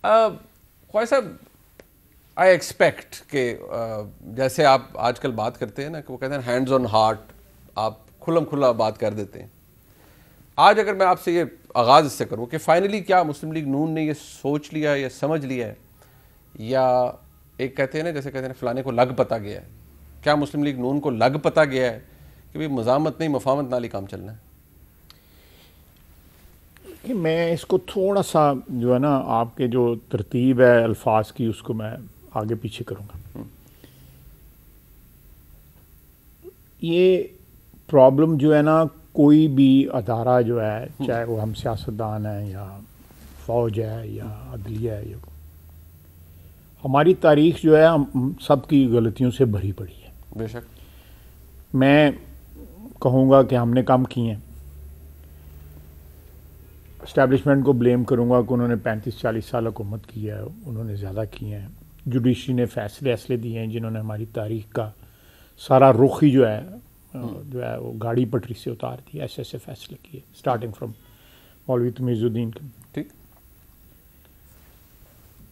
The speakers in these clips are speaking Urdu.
خواجہ صاحب آئی ایکسپیکٹ کہ جیسے آپ آج کل بات کرتے ہیں نا کہ وہ کہتے ہیں ہینڈز آن ہارٹ، آپ کھلم کھلا بات کر دیتے ہیں. آج اگر میں آپ سے یہ آغاز اس سے کروں کہ فائنلی کیا مسلم لیگ نون نے یہ سوچ لیا ہے یا سمجھ لیا ہے، یا ایک کہتے ہیں نا جیسے کہتے ہیں فلانے کو لگ پتہ گیا ہے، کیا مسلم لیگ نون کو لگ پتہ گیا ہے کہ بھئی مزاحمت نہیں مفاہمت نالی کام چلنا ہے؟ کہ میں اس کو تھوڑا سا جو ہے نا آپ کے جو ترتیب ہے الفاظ کی اس کو میں آگے پیچھے کروں گا. یہ پرابلم جو ہے نا کوئی بھی ادارہ جو ہے، چاہے وہ ہم سیاستدان ہیں یا فوج ہے یا عدلیہ ہے، ہماری تاریخ جو ہے ہم سب کی غلطیوں سے بھری پڑی ہے. بے شک. میں کہوں گا کہ ہم نے کام کیے ہیں. اسٹیبلشمنٹ کو بلیم کروں گا کہ انہوں نے 35-40 سال حکومت کی ہے، انہوں نے زیادہ کیے ہیں. جوڈیشری نے فیصلے دیے ہیں جنہوں نے ہماری تاریخ کا سارا رخ ہی جو ہے وہ گاڑی پٹری سے اتار دیا. ایسے فیصلے کیے اسٹارٹنگ فرام مولوی تمیز الدین کے. ٹھیک.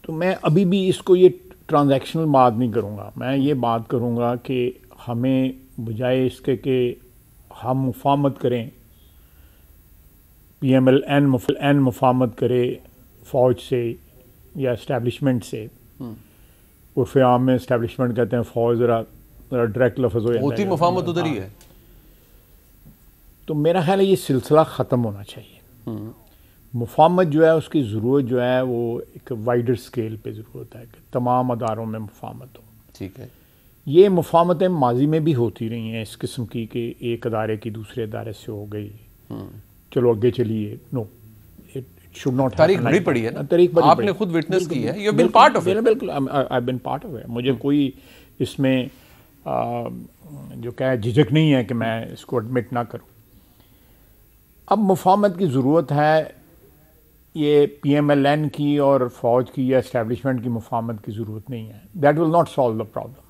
تو میں ابھی بھی اس کو یہ ٹرانزیکشنل بات نہیں کروں گا. میں یہ بات کروں گا کہ ہمیں بجائے اس کے کہ ہم مفاہمت کریں، پی ایم ایل این مفاہمت کرے فوج سے یا اسٹیبلشمنٹ سے. عرف عام میں اسٹیبلشمنٹ کہتے ہیں، فوج ذرا ڈائریکٹ لفظ ہو ہوتی مفاہمت ادھر ہی ہے. تو میرا خیال ہے یہ سلسلہ ختم ہونا چاہیے. مفاہمت جو ہے اس کی ضرورت جو ہے وہ ایک وائڈر اسکیل پہ ضرورت ہے کہ تمام اداروں میں مفاہمت ہو. ٹھیک ہے. یہ مفاہمتیں ماضی میں بھی ہوتی رہی ہیں اس قسم کی کہ ایک ادارے کی دوسرے ادارے سے ہو گئی، چلو آگے چلیے. نو، should not happen. تاریخ بڑی پڑی ہے نا، آپ نے خود وٹنس کی ہے. you have been part of it. بالکل I've been part of it. مجھے کوئی اس میں جو کہ جھجک نہیں ہے کہ میں اس کو ایڈمٹ نہ کروں. اب مفاہمت کی ضرورت ہے، یہ پی ایم ایل این کی اور فوج کی یا اسٹیبلشمنٹ کی مفاہمت کی ضرورت نہیں ہے. That will not solve the problem.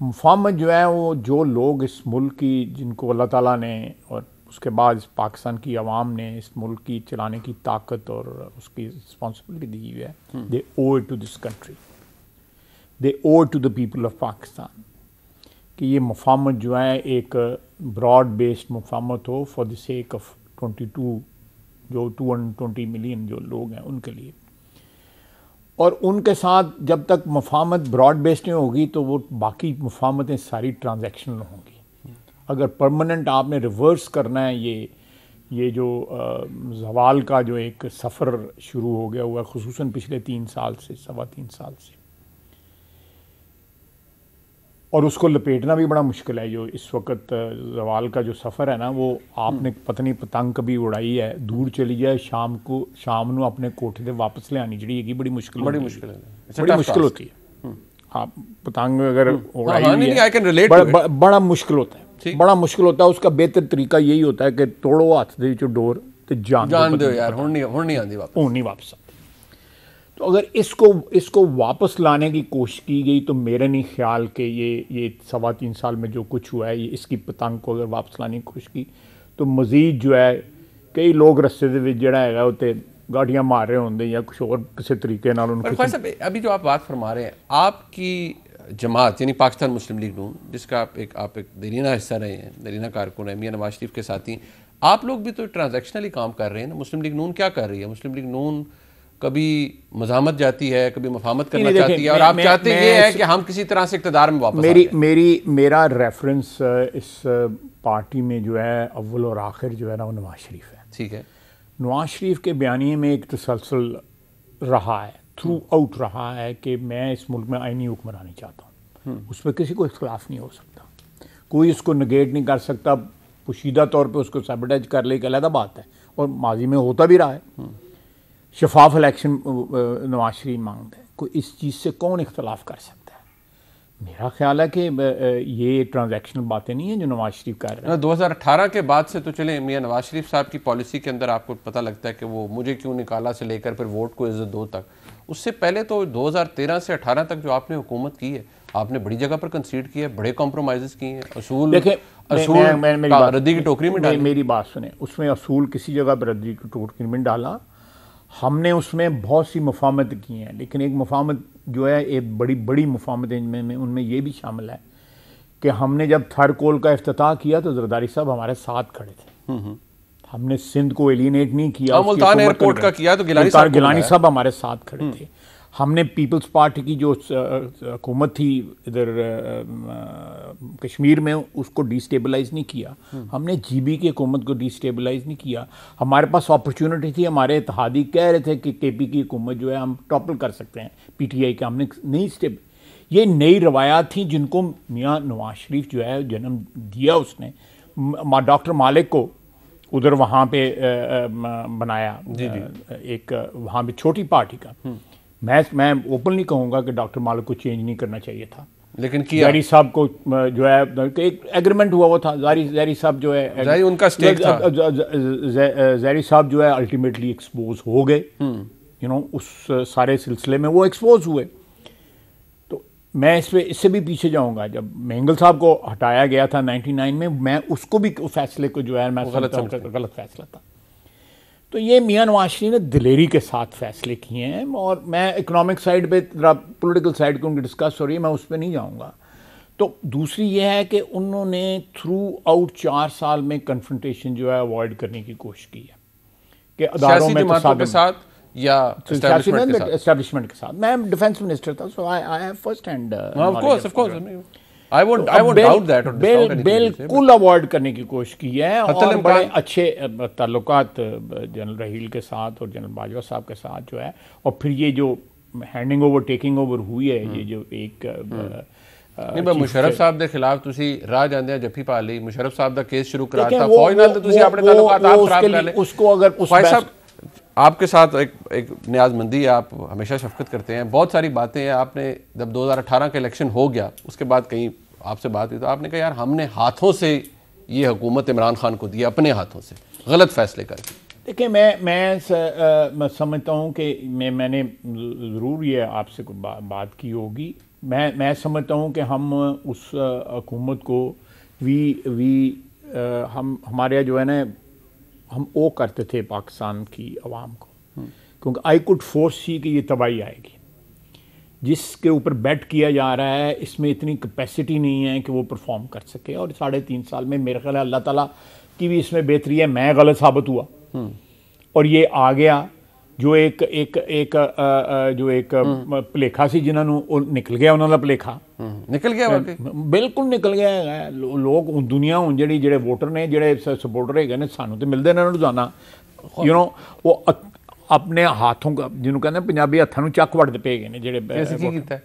مفاہمت جو ہے وہ جو لوگ اس ملک کی، جن کو اللہ تعالیٰ نے اور اس کے بعد اس پاکستان کی عوام نے اس ملک کی چلانے کی طاقت اور اس کی رسپانسبلٹی دی ہوئی ہے، they owe it to this country, they owe it to the people of Pakistan, کہ یہ مفاہمت جو ہے ایک براڈ بیسڈ مفاہمت ہو for the sake of 220 million جو لوگ ہیں ان کے لیے. اور ان کے ساتھ جب تک مفاہمت براڈ بیسڈ نہیں ہوگی تو وہ باقی مفاہمتیں ساری ٹرانزیکشنل ہوں گی. اگر پرماننٹ آپ نے ریورس کرنا ہے یہ جو زوال کا جو ایک سفر شروع ہو گیا ہوا خصوصاً پچھلے 3 سال سے 3.25 سال سے، اور اس کو لپیٹنا بھی بڑا مشکل ہے. جو اس وقت زوال کا جو سفر ہے نا، وہ آپ نے پتہ نہیں پتنگ کبھی اڑائی ہے، دور چلی جائے، شام نو اپنے کوٹھے سے واپس لے آنی جڑی ہے، بڑی مشکل ہوتی ہے. آپ پتنگ اگر اڑائی ہے بڑا مشکل ہوتا ہے، بڑا مشکل ہوتا ہے. اس کا بہتر طریقہ یہی ہوتا ہے کہ توڑو ہاتھ دے ڈور تے جان دو یار، ہن نہیں آندی واپس. تو اگر اس کو واپس لانے کی کوشش کی گئی تو میرا نہیں خیال کہ یہ 3.25 سال میں جو کچھ ہوا ہے، اس کی پتنگ کو اگر واپس لانے کی کوشش کی تو مزید جو ہے کئی لوگ رستے دے وچ جڑا ہے تے گاڑیاں مار رہے ہوندے یا کچھ اور کسی طریقے نال ان کو. ابھی جو آپ بات فرما رہے ہیں، آپ کی جماعت یعنی پاکستان مسلم لیگ نون، جس کا آپ ایک دیرینہ حصہ رہے ہیں، دیرینہ کارکن ہیں، میاں نواز شریف کے ساتھی ہیں، آپ لوگ بھی تو ٹرانزیکشنلی کام کر رہے ہیں نا. مسلم لیگ نون کیا کر رہی ہے؟ مسلم لیگ نون کبھی مزاحمت جاتی ہے، کبھی مفاہمت کرنا چاہتی ہے، اور آپ چاہتے یہ ہے کہ ہم کسی طرح سے اقتدار میں واپس آ جائیں. میرا ریفرنس اس پارٹی میں جو ہے اول اور آخر جو ہے نا وہ نواز شریف ہے. ٹھیک ہے. نواز شریف کے بیانیے میں ایک تسلسل رہا ہے، تھرو آؤٹ رہا ہے کہ میں اس ملک میں آئینی حکمرانی چاہتا ہوں. اس پہ کسی کو اختلاف نہیں ہو سکتا، کوئی اس کو نگیٹ نہیں کر سکتا. پوشیدہ طور پہ اس کو سیبوٹیج کر لے ایک علیحدہ بات ہے، اور ماضی میں ہوتا بھی رہا ہے. شفاف الیکشن نواز شریف مانگتا ہے، کوئی اس چیز سے کون اختلاف کر سکتا ہے؟ میرا خیال ہے کہ یہ ٹرانزیکشنل باتیں نہیں ہیں جو نواز شریف کر رہے ہیں. 2018 کے بعد سے تو چلیں میاں نواز شریف صاحب کی پالیسی کے اندر آپ کو پتہ لگتا ہے کہ وہ مجھے کیوں نکالا سے لے کر پھر ووٹ کو عزت دو تک. اس سے پہلے تو 2013 سے 18 تک جو آپ نے حکومت کی ہے، آپ نے بڑی جگہ پر کنسیڈ کیا ہے، بڑے کمپرومائزز کیے ہیں، اصول ردی کی ٹوکری میں ڈالے. میری بات سنیں، اس میں اصول کسی جگہ پر ردی کی ٹوکری میں ڈالا، ہم نے اس میں بہت سی مفاہمت کی ہیں، لیکن ایک مفاہمت جو ہے ایک بڑی مفاہمت ان میں یہ بھی شامل ہے کہ ہم نے جب تھر کول کا افتتاح کیا تو زرداری صاحب ہمارے ساتھ کھڑے تھے. ہم نے سندھ کو ایلینیٹ نہیں کیا. ملتان ایئرپورٹ کا کیا تو گیلانی صاحب ہمارے ساتھ کھڑے تھے. ہم نے پیپلز پارٹی کی جو حکومت تھی ادھر کشمیر میں اس کو ڈی سٹیبلائز نہیں کیا. ہم نے جی بی کی حکومت کو ڈی سٹیبلائز نہیں کیا. ہمارے پاس اپرچونٹی تھی، ہمارے اتحادی کہہ رہے تھے کہ کے پی کی حکومت جو ہے ہم ٹاپل کر سکتے ہیں پی ٹی آئی کے. ہم نے نہیں یہ نئی روایات تھیں جن کو میاں نواز شریف جو ہے جنم دیا اس نے. ڈاکٹر مالک کو ادھر وہاں پہ بنایا ایک وہاں پہ چھوٹی پارٹی کا. میں اوپنلی کہوں گا کہ ڈاکٹر مالک کو چینج نہیں کرنا چاہیے تھا، لیکن زہری صاحب کو جو ہے ایک ایگریمنٹ ہوا وہ تھا. زہری صاحب جو ہے ان کا اسٹیک تھا. زہری صاحب جو ہے الٹیمیٹلی ایکسپوز ہو گئے، اس سارے سلسلے میں وہ ایکسپوز ہوئے. تو میں اس سے بھی پیچھے جاؤں گا. جب مینگل صاحب کو ہٹایا گیا تھا 99 میں اس کو بھی فیصلے کو جو ہے میں غلط فیصلہ تھا. تو یہ میاں نواز شریف نے دلیری کے ساتھ فیصلے کیے ہیں. اور میں اکنامک سائڈ پہ پولیٹیکل سائڈ کو ان کی ڈسکس ہو رہی ہے، میں اس پہ نہیں جاؤں گا. تو دوسری یہ ہے کہ انہوں نے تھرو آؤٹ 4 سال میں کنفرنٹیشن جو ہے اوائڈ کرنے کی کوشش کی ہے کہ اداروں میں کے ساتھ یا اسٹیبلشمنٹ کے ساتھ. میں ڈیفینس منسٹر تھا، سو آئی ہیو فرسٹ ہینڈ بالکل اوائڈ کرنے کی کوشش کی ہے. اور بڑے اچھے تعلقات جنرل رحیل کے ساتھ اور جنرل باجوہ صاحب کے ساتھ جو ہے. اور پھر یہ جو ہینڈنگ اوور ٹیکنگ اوور ہوئی ہے، یہ جو ایک مشرف صاحب دے خلاف تسی راہ جاندے جفی پا لی. مشرف صاحب دا کیس شروع کراتا فوج نال تے تسی اپنے تعلقات آپ خراب کر لے. اس کو اگر آپ کے ساتھ ایک نیاز مندی ہے، آپ ہمیشہ شفقت کرتے ہیں. بہت ساری باتیں ہیں. آپ نے جب 2018 کا الیکشن ہو گیا اس کے بعد کہیں آپ سے بات ہوئی تو آپ نے کہا یار ہم نے ہاتھوں سے یہ حکومت عمران خان کو دیا، اپنے ہاتھوں سے غلط فیصلے کر کے. دیکھیں میں سمجھتا ہوں کہ میں نے ضرور یہ آپ سے بات کی ہوگی. میں سمجھتا ہوں کہ ہم اس حکومت کو ہمارے جو ہے نا ہم او کرتے تھے پاکستان کی عوام کو، کیونکہ آئی کوڈ فورس سی کہ یہ تباہی آئے گی. جس کے اوپر بیٹ کیا جا رہا ہے اس میں اتنی کیپیسٹی نہیں ہے کہ وہ پرفارم کر سکے. اور 3.5 سال میں میرے خیال ہے اللہ تعالیٰ کی بھی اس میں بہتری ہے. میں غلط ثابت ہوا اور یہ آ گیا جو ایک پلیکھا سی جنہوں نکل گیا، انہوں نے پلیکھا نکل گیا، بالکل نکل گیا. لوگ دنیا ہوں جڑے ووٹر نے جڑے سپورٹر ہے نے سانوں تو ملتے ہیں روزانہ، وہ اپنے ہاتھوں کا جنہوں کہتے ہیں پنجابی ہاتھوں چک وڑتے پے گئے نے.